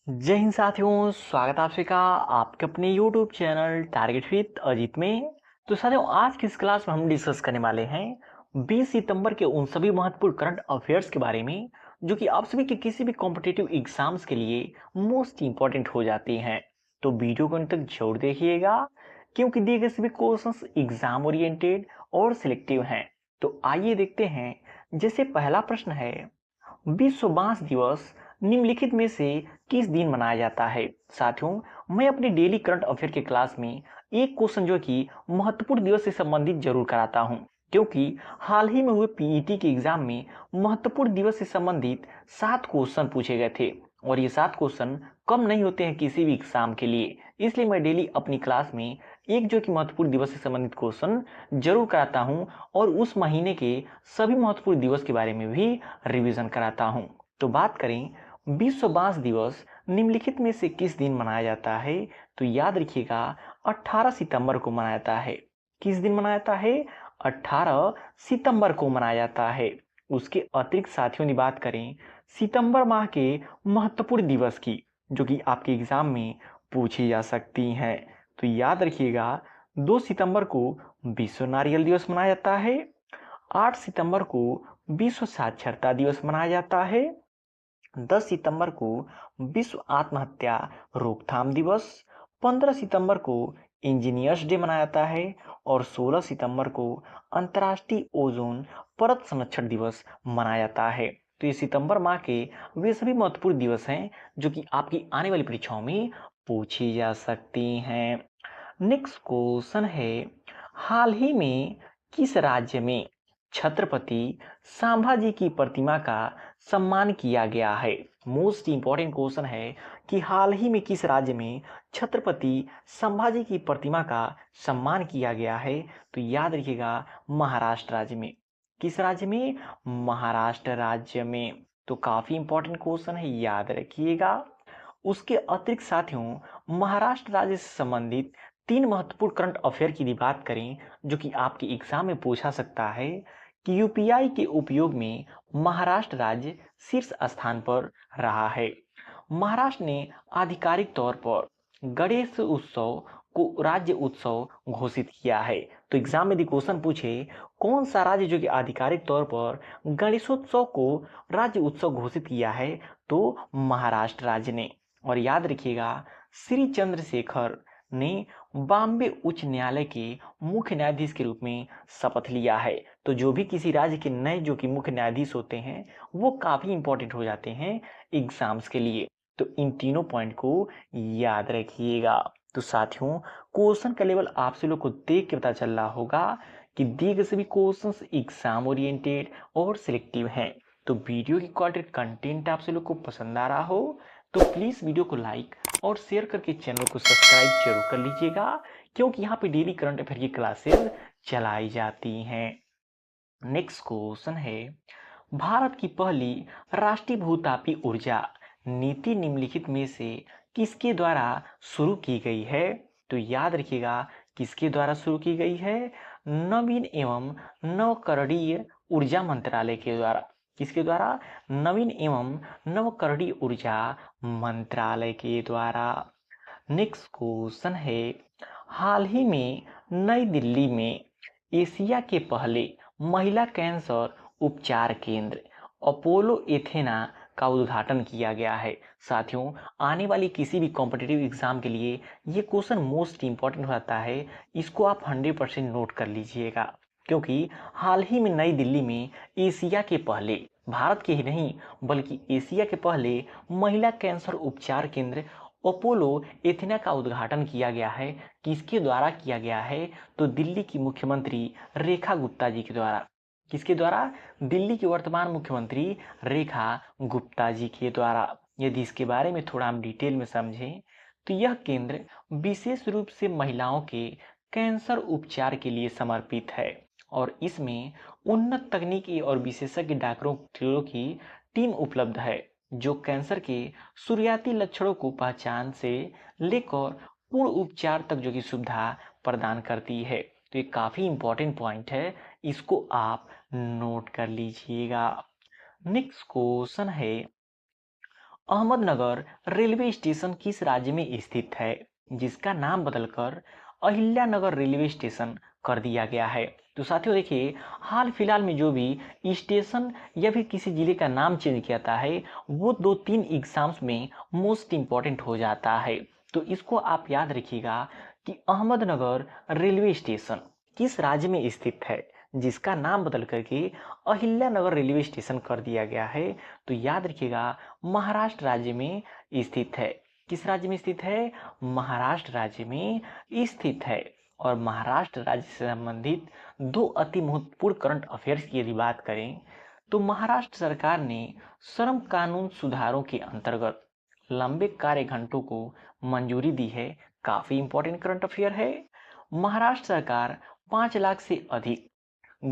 जय हिंद साथियों, स्वागत है आप सभी का आपके अपने YouTube channel target with Ajit में। तो साथियों, आज की इस क्लास में हम डिस्कस करने वाले हैं 20 सितंबर के उन सभी महत्वपूर्ण करंट अफेयर्स के बारे में जो कि आप सभी के किसी भी कॉम्पिटिटिव एग्जाम्स के लिए मोस्ट इंपॉर्टेंट हो जाती हैं। तो वीडियो को अंत तक जरूर देखिएगा क्योंकि दिए गए सभी क्वेश्चंस एग्जाम ओरिएंटेड और सिलेक्टिव हैं। तो आइए देखते हैं। जैसे पहला प्रश्न है, विश्व बांस दिवस निम्नलिखित में से किस दिन मनाया जाता है। साथियों, मैं अपने डेली करंट अफेयर के क्लास में एक क्वेश्चन जो कि महत्वपूर्ण दिवस से संबंधित जरूर कराता हूं, क्योंकि हाल ही में हुए पीईटी के एग्जाम में महत्वपूर्ण दिवस से संबंधित 7 क्वेश्चन पूछे गए थे और ये 7 क्वेश्चन कम नहीं होते हैं किसी भी एग्जाम के लिए। इसलिए मैं डेली अपनी क्लास में एक जो कि महत्वपूर्ण दिवस से संबंधित क्वेश्चन जरूर कराता हूं और उस महीने के सभी महत्वपूर्ण दिवस के बारे में भी रिवीजन कराता हूं। तो बात करें, विश्व बांस दिवस निम्नलिखित में से किस दिन मनाया जाता है। तो याद रखिएगा, 18 सितंबर को मनाया जाता है। किस दिन मनाया जाता है? 18 सितंबर को मनाया जाता है। उसके अतिरिक्त साथियों की बात करें सितंबर माह के महत्वपूर्ण दिवस की, जो कि आपके एग्जाम में पूछी जा सकती हैं। तो याद रखिएगा, 2 सितंबर को विश्व नारियल दिवस मनाया जाता है। 8 सितंबर को विश्व साक्षरता दिवस मनाया जाता है। 10 सितंबर को विश्व आत्महत्या रोकथाम दिवस। 15 सितंबर को इंजीनियर्स डे मनाया जाता है और 16 सितंबर को अंतर्राष्ट्रीय ओजोन परत संरक्षण दिवस मनाया जाता है। तो ये सितंबर माह के वे सभी महत्वपूर्ण दिवस हैं जो कि आपकी आने वाली परीक्षाओं में पूछी जा सकती हैं। नेक्स्ट क्वेश्चन है, हाल ही में किस राज्य में छत्रपति संभाजी की प्रतिमा का सम्मान किया गया है? मोस्ट इंपॉर्टेंट क्वेश्चन है कि हाल ही में किस राज्य में छत्रपति संभाजी की प्रतिमा का सम्मान किया गया है। तो याद रखिएगा, महाराष्ट्र राज्य में। किस राज्य में? महाराष्ट्र राज्य में। तो काफी इंपॉर्टेंट क्वेश्चन है, याद रखिएगा। उसके अतिरिक्त साथियों, महाराष्ट्र राज्य से संबंधित 3 महत्वपूर्ण करंट अफेयर की भी बात करें जो कि आपके एग्जाम में पूछा सकता है कि यूपीआई के उपयोग में महाराष्ट्र राज्य शीर्ष स्थान पर रहा है। महाराष्ट्र ने आधिकारिक तौर पर गणेश उत्सव को राज्य उत्सव घोषित किया है। तो एग्जाम में यदि क्वेश्चन पूछे कौन सा राज्य जो कि आधिकारिक तौर पर गणेशोत्सव को राज्य उत्सव घोषित किया है, तो महाराष्ट्र राज्य ने। और याद रखिएगा, श्री चंद्रशेखर ने बॉम्बे उच्च न्यायालय के मुख्य न्यायाधीश के रूप में शपथ लिया है। तो जो भी किसी राज्य के नए जो कि मुख्य न्यायाधीश होते हैं वो काफी इंपॉर्टेंट हो जाते हैं एग्जाम्स के लिए। तो इन तीनों पॉइंट को याद रखिएगा। तो साथियों, क्वेश्चन का लेवल आपसे लोग को देख के पता चल रहा होगा कि दिए गए सभी क्वेश्चंस एग्जाम ओरिएंटेड और सिलेक्टिव हैं। तो वीडियो की क्वालिटी कंटेंट आपसे लोग को पसंद आ रहा हो तो प्लीज वीडियो को लाइक और शेयर करके चैनल को सब्सक्राइब जरूर कर लीजिएगा, क्योंकि यहाँ पे डेली करंट अफेयर की क्लासेस चलाई जाती हैं। नेक्स्ट क्वेश्चन है, भारत की पहली राष्ट्रीय भूतापी ऊर्जा नीति निम्नलिखित में से किसके द्वारा शुरू की गई है? तो याद रखिएगा, किसके द्वारा शुरू की गई है? नवीन एवं नवकरणीय ऊर्जा मंत्रालय के द्वारा। किसके द्वारा? नवीन एवं नवकरणीय ऊर्जा मंत्रालय के द्वारा। नेक्स्ट क्वेश्चन है, हाल ही में नई दिल्ली में एशिया के पहले महिला कैंसर उपचार केंद्र अपोलो एथेना का उद्घाटन किया गया है। साथियों, आने वाली किसी भी कॉम्पिटिटिव एग्जाम के लिए ये क्वेश्चन मोस्ट इंपॉर्टेंट होता है। इसको आप 100% नोट कर लीजिएगा, क्योंकि हाल ही में नई दिल्ली में एशिया के पहले, भारत के ही नहीं बल्कि एशिया के पहले महिला कैंसर उपचार केंद्र अपोलो एथेना का उद्घाटन किया गया है। किसके द्वारा किया गया है? तो दिल्ली की मुख्यमंत्री रेखा गुप्ता जी के द्वारा। किसके द्वारा? दिल्ली की वर्तमान मुख्यमंत्री रेखा गुप्ता जी के द्वारा। यदि इसके बारे में थोड़ा हम डिटेल में समझें तो यह केंद्र विशेष रूप से महिलाओं के कैंसर उपचार के लिए समर्पित है और इसमें उन्नत तकनीकी और विशेषज्ञ डॉक्टरों की टीम उपलब्ध है जो कैंसर के शुरुआती लक्षणों को पहचान से लेकर पूर्ण उपचार तक जो की सुविधा प्रदान करती है। तो ये काफी इंपॉर्टेंट पॉइंट है, इसको आप नोट कर लीजिएगा। नेक्स्ट क्वेश्चन है, अहमदनगर रेलवे स्टेशन किस राज्य में स्थित है, जिसका नाम बदलकर अहिल्यानगर रेलवे स्टेशन कर दिया गया है। तो साथियों देखिए, हाल फिलहाल में जो भी स्टेशन या फिर किसी जिले का नाम चेंज किया जाता है वो 2-3 एग्जाम्स में मोस्ट इम्पॉर्टेंट हो जाता है। तो इसको आप याद रखिएगा कि अहमदनगर रेलवे स्टेशन किस राज्य में स्थित है, जिसका नाम बदल करके अहिल्यानगर रेलवे स्टेशन कर दिया गया है। तो याद रखिएगा, महाराष्ट्र राज्य में स्थित है। किस राज्य में स्थित है? महाराष्ट्र राज्य में स्थित है। और महाराष्ट्र राज्य से संबंधित दो अति महत्वपूर्ण करंट अफेयर्स की यदि बात करें तो महाराष्ट्र सरकार ने श्रम कानून सुधारों के अंतर्गत लंबे कार्य घंटों को मंजूरी दी है। काफी इंपॉर्टेंट करंट अफेयर है। महाराष्ट्र सरकार 5 लाख से अधिक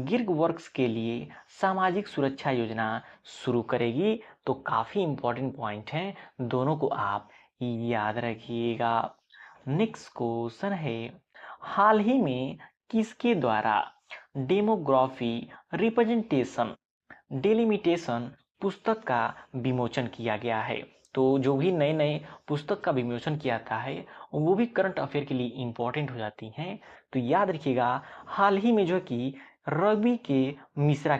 गिग वर्क्स के लिए सामाजिक सुरक्षा योजना शुरू करेगी। तो काफी इंपॉर्टेंट पॉइंट है, दोनों को आप याद रखिएगा। नेक्स्ट क्वेश्चन है, हाल ही में किसके द्वारा डेमोग्राफी रिप्रेजेंटेशन डेलिमिटेशन पुस्तक का विमोचन किया गया है? तो जो भी नए नए पुस्तक का विमोचन किया जाता है वो भी करंट अफेयर के लिए इम्पोर्टेंट हो जाती हैं। तो याद रखिएगा, हाल ही में जो कि रवि के मिश्रा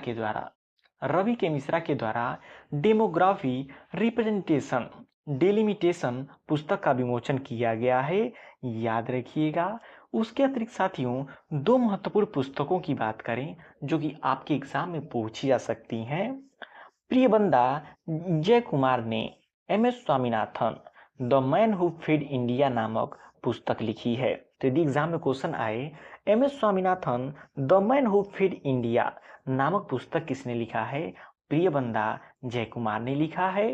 के द्वारा डेमोग्राफी रिप्रेजेंटेशन डेलिमिटेशन पुस्तक का विमोचन किया गया है। याद रखिएगा। उसके अतिरिक्त साथियों, दो महत्वपूर्ण पुस्तकों की बात करें जो कि आपके एग्जाम में पूछी जा सकती हैं। प्रियबंदा जय कुमार ने M S. Swaminathan the man who fed India नामक पुस्तक लिखी है। तो यदि एग्जाम में क्वेश्चन आए M S. Swaminathan the man who fed India नामक पुस्तक किसने लिखा है? प्रियबंदा जय कुमार ने लिखा है।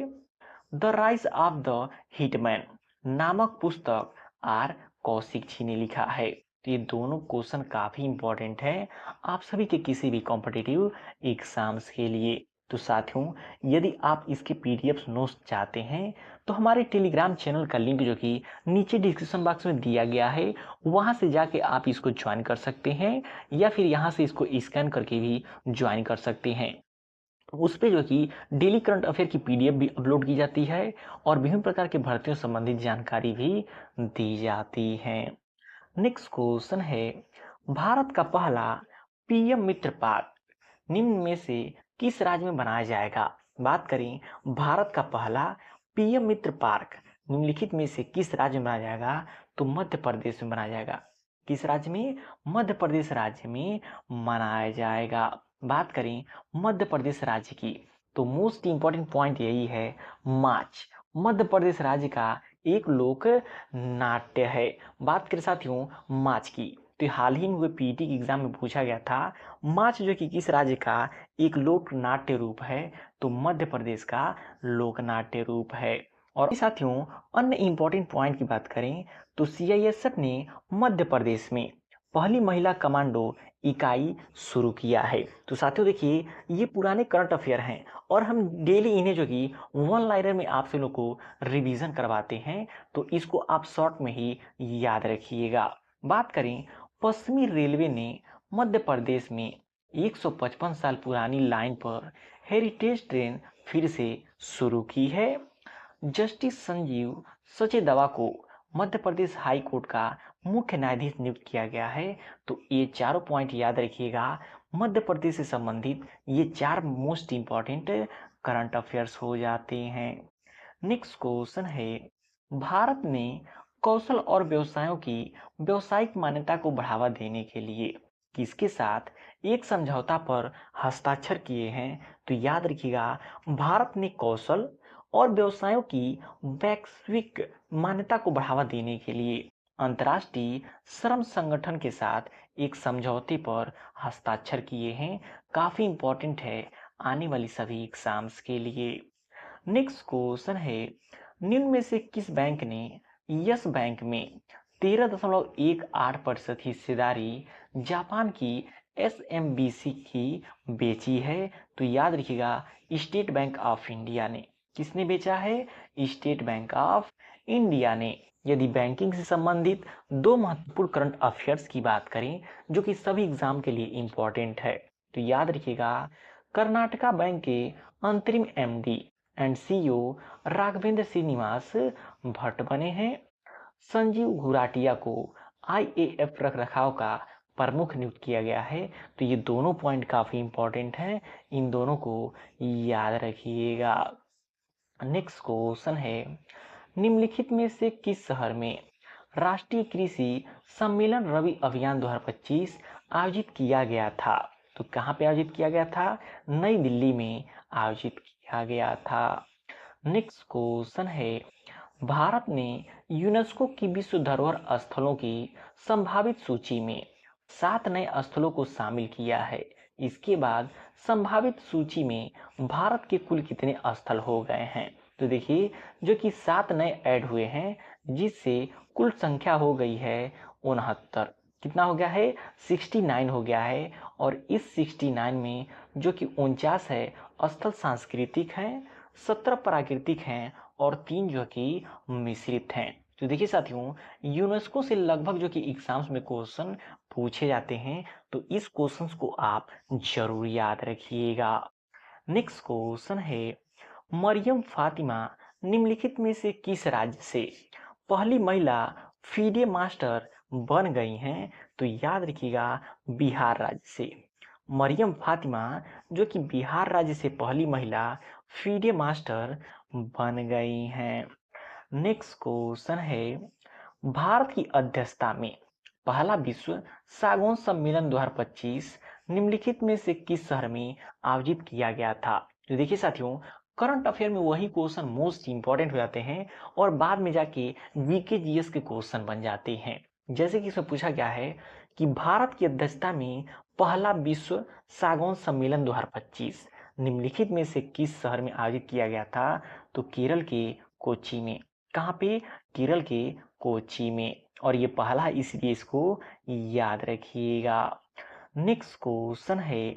The rise of the hitman नामक पुस्तक आर कौशिक जी ने लिखा है। तो ये दोनों क्वेश्चन काफी इंपॉर्टेंट है आप सभी के किसी भी कॉम्पिटिटिव एग्जाम्स के लिए। तो साथियों, यदि आप इसके पीडीएफ नोट्स चाहते हैं तो हमारे टेलीग्राम चैनल का लिंक जो कि नीचे डिस्क्रिप्शन बॉक्स में दिया गया है वहां से जाके आप इसको ज्वाइन कर सकते हैं, या फिर यहां से इसको स्कैन करके भी ज्वाइन कर सकते हैं। उस पे जो कि डेली करंट अफेयर की पीडीएफ भी अपलोड की जाती है और विभिन्न प्रकार के भर्तियों संबंधित जानकारी भी दी जाती है। नेक्स्ट क्वेश्चन है, भारत का पहला पीएम मित्र पार्क निम्न में से किस राज्य में बनाया जाएगा? बात करें भारत का पहला पीएम मित्र पार्क निम्नलिखित में से किस राज्य में बनाया जाएगा? तो मध्य प्रदेश में बनाया जाएगा। किस राज्य में? मध्य प्रदेश राज्य में मनाया जाएगा। बात करें मध्य प्रदेश राज्य की तो मोस्ट इंपॉर्टेंट पॉइंट यही है, मार्च मध्य प्रदेश राज्य का एक लोक नाट्य है। बात करें साथियों मार्च की तो हाल ही में हुए पीटी के एग्जाम में पूछा गया था मार्च जो कि किस राज्य का एक लोक नाट्य रूप है? तो मध्य प्रदेश का लोक नाट्य रूप है। और साथियों, अन्य इंपॉर्टेंट पॉइंट की बात करें तो सीआईएसएफ ने मध्य प्रदेश में पहली महिला कमांडो इकाई शुरू किया है। तो साथियों देखिए, ये पुराने करंट अफेयर हैं और हम डेली इन्हें जो कि वन लाइनर में आपसे लोग को रिवीजन करवाते हैं, तो इसको आप शॉर्ट में ही याद रखिएगा। बात करें पश्चिमी रेलवे ने मध्य प्रदेश में 155 साल पुरानी लाइन पर हेरिटेज ट्रेन फिर से शुरू की है। जस्टिस संजीव सचेदवा को मध्य प्रदेश हाई कोर्ट का मुख्य न्यायाधीश नियुक्त किया गया है। तो ये चारों पॉइंट याद रखिएगा, मध्य प्रदेश से संबंधित ये 4 मोस्ट इंपॉर्टेंट करंट अफेयर्स हो जाते हैं। नेक्स्ट क्वेश्चन है, भारत ने कौशल और व्यवसायों की व्यावसायिक मान्यता को बढ़ावा देने के लिए किसके साथ एक समझौता पर हस्ताक्षर किए हैं? तो याद रखिएगा, भारत ने कौशल और व्यवसायों की वैश्विक मान्यता को बढ़ावा देने के लिए अंतर्राष्ट्रीय श्रम संगठन के साथ एक समझौते पर हस्ताक्षर किए हैं। काफी इंपॉर्टेंट है आने वाली सभी एग्जाम्स के लिए। नेक्स्ट क्वेश्चन है, निम्न में से किस बैंक ने यस बैंक में 13.18% हिस्सेदारी जापान की एसएमबीसी की बेची है? तो याद रखिएगा, स्टेट बैंक ऑफ इंडिया ने। किसने बेचा है? स्टेट बैंक ऑफ इंडिया ने। यदि बैंकिंग से संबंधित दो महत्वपूर्ण करंट अफेयर्स की बात करें जो कि सभी एग्जाम के लिए इंपॉर्टेंट है, तो याद रखिएगा, कर्नाटका बैंक के अंतरिम MD and CEO Raghavendra Srinivas Bhat बने हैं। संजीव घुराटिया को आईएएफ रखरखाव का प्रमुख नियुक्त किया गया है। तो ये दोनों पॉइंट काफ़ी इंपॉर्टेंट हैं, इन दोनों को याद रखिएगा। नेक्स्ट क्वेश्चन है, निम्नलिखित में से किस शहर में राष्ट्रीय कृषि सम्मेलन रबी अभियान 2025 आयोजित किया गया था? तो कहाँ पे आयोजित किया गया था? नई दिल्ली में आयोजित किया गया था। नेक्स्ट क्वेश्चन है, भारत ने यूनेस्को की विश्व धरोहर स्थलों की संभावित सूची में 7 नए स्थलों को शामिल किया है। इसके बाद संभावित सूची में भारत के कुल कितने स्थल हो गए हैं? तो देखिए, जो कि 7 नए ऐड हुए हैं, जिससे कुल संख्या हो गई है 69। कितना हो गया है? 69 हो गया है। और इस 69 में जो कि 49 है स्थल सांस्कृतिक हैं, 17 प्राकृतिक हैं और 3 जो कि मिश्रित हैं। तो देखिए साथियों, यूनेस्को से लगभग जो कि एग्जाम्स में क्वेश्चन पूछे जाते हैं, तो इस क्वेश्चंस को आप जरूर याद रखिएगा। नेक्स्ट क्वेश्चन है, मरियम फातिमा निम्नलिखित में से किस राज्य से पहली महिला फीडे मास्टर बन गई हैं? तो याद रखिएगा, बिहार राज्य से मरियम फातिमा जो कि बिहार राज्य से पहली महिला फीडे मास्टर बन गई हैं। नेक्स्ट क्वेश्चन है, भारत की अध्यक्षता में पहला विश्व सागौन सम्मेलन 2025 निम्नलिखित में से किस शहर में आयोजित किया गया था? तो देखिए साथियों, करंट अफेयर में वही क्वेश्चन मोस्ट इंपॉर्टेंट हो जाते हैं और बाद में जाके जीके जीएस के क्वेश्चन बन जाते हैं। जैसे कि इसमें पूछा गया है कि भारत की अध्यक्षता में पहला विश्व सागौन सम्मेलन 2025 निम्नलिखित में से किस शहर में आयोजित किया गया था? तो केरल के कोच्चि में। कहाँ पे? केरल के कोच्चि में। और ये पहला है, इसलिए इसको याद रखिएगा। नेक्स्ट क्वेश्चन है,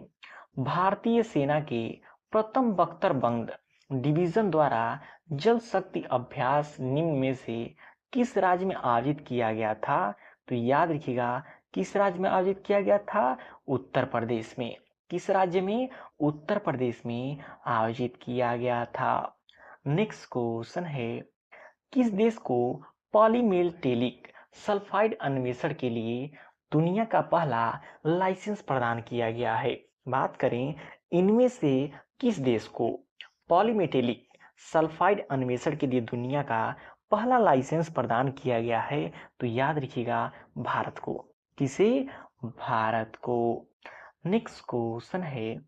भारतीय सेना के प्रथम बख्तरबंद डिवीजन द्वारा जल शक्ति अभ्यास निम्न में से किस राज्य में आयोजित किया गया था? तो याद रखिएगा, किस राज्य में आयोजित किया गया था? उत्तर प्रदेश में। किस राज्य में? उत्तर प्रदेश में आयोजित किया गया था। नेक्स्ट क्वेश्चन है, किस देश को पॉलीमेल्टेलिक सल्फाइड अन्वेषण के लिए दुनिया का पहला लाइसेंस प्रदान किया गया है? बात करें इनमें से किस देश को पॉलीमेटेलिक सल्फाइड अन्वेषण के लिए दुनिया का पहला लाइसेंस प्रदान किया गया है? तो याद रखिएगा, भारत को। किसे? भारत को। नेक्स्ट क्वेश्चन है,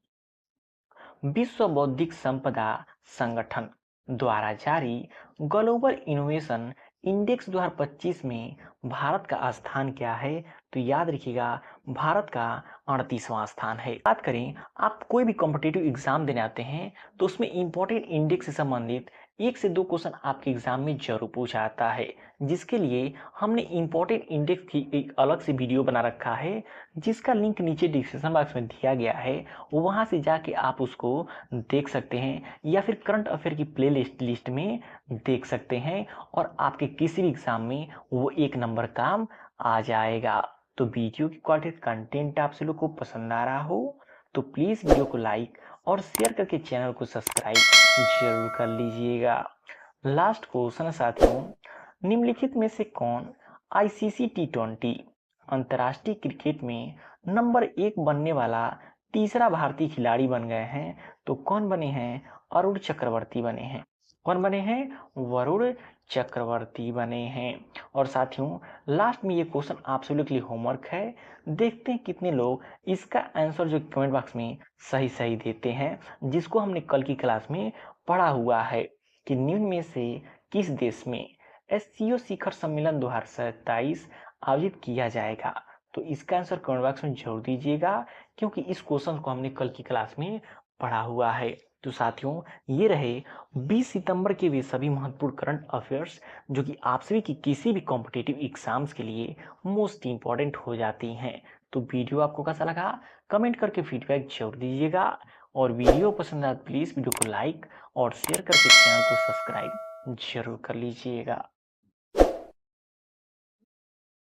विश्व बौद्धिक संपदा संगठन द्वारा जारी ग्लोबल इनोवेशन इंडेक्स 2025 में भारत का स्थान क्या है? तो याद रखिएगा, भारत का 38वां स्थान है। बात करें, आप कोई भी कॉम्पिटिटिव एग्जाम देने आते हैं तो उसमें इंपॉर्टेंट इंडेक्स से संबंधित 1 से 2 क्वेश्चन आपके एग्जाम में जरूर पूछा आता है, जिसके लिए हमने इंपॉर्टेंट इंडेक्स की एक अलग से वीडियो बना रखा है, जिसका लिंक नीचे डिस्क्रिप्शन बॉक्स में दिया गया है। वहां से जाके आप उसको देख सकते हैं या फिर करंट अफेयर की प्ले लिस्ट में देख सकते हैं और आपके किसी भी एग्जाम में वो 1 नंबर काम आ जाएगा। तो वीडियो की क्वालिटी कंटेंट आप सभी लोग को पसंद आ रहा हो तो प्लीज़ वीडियो को लाइक और शेयर करके चैनल को सब्सक्राइब जरूर कर लीजिएगा। लास्ट क्वेश्चन साथियों, निम्नलिखित में से कौन आईसीसी T20 अंतर्राष्ट्रीय क्रिकेट में नंबर 1 बनने वाला तीसरा भारतीय खिलाड़ी बन गए हैं? तो कौन बने हैं? अरुण चक्रवर्ती बने हैं। कौन बने हैं? वरुण चक्रवर्ती बने हैं। और साथियों, लास्ट में ये क्वेश्चन आप सभी लोग के लिए होमवर्क है। देखते हैं कितने लोग इसका आंसर जो कमेंट बॉक्स में सही सही देते हैं, जिसको हमने कल की क्लास में पढ़ा हुआ है कि निम्न में से किस देश में एससीओ शिखर सम्मेलन 2027 आयोजित किया जाएगा? तो इसका आंसर कमेंट बॉक्स में जरूर दीजिएगा, क्योंकि इस क्वेश्चन को हमने कल की क्लास में पढ़ा हुआ है। तो साथियों, ये रहे 20 सितंबर के वे सभी महत्वपूर्ण करंट अफेयर्स जो कि आप सभी की किसी भी कॉम्पिटिटिव एग्जाम्स के लिए मोस्ट इंपॉर्टेंट हो जाती हैं। तो वीडियो आपको कैसा लगा कमेंट करके फीडबैक जरूर दीजिएगा, और वीडियो पसंद आए प्लीज़ वीडियो को लाइक और शेयर करके चैनल को सब्सक्राइब जरूर कर लीजिएगा।